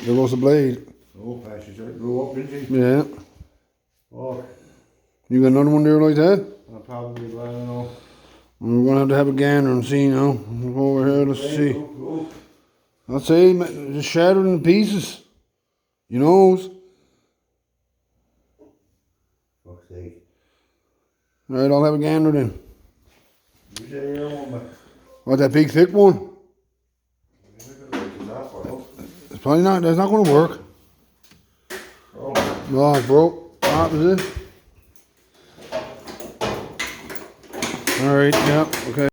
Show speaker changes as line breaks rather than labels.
there goes the blade.
Oh, she said blew up, didn't she?
Yeah.
Oh.
You got another one there like that?
Probably, but I don't know.
We're going to have a gander and see now. We'll go over here, let's see.
Look.
I'll say, just shattered in pieces. You knows.
Fuck's sake.
Alright, I'll have a gander then.
You say your one, but...
What, that big thick one? It's probably not, that's not going to work.
Oh.
No, it's broke. That was it. Alright, yeah, okay.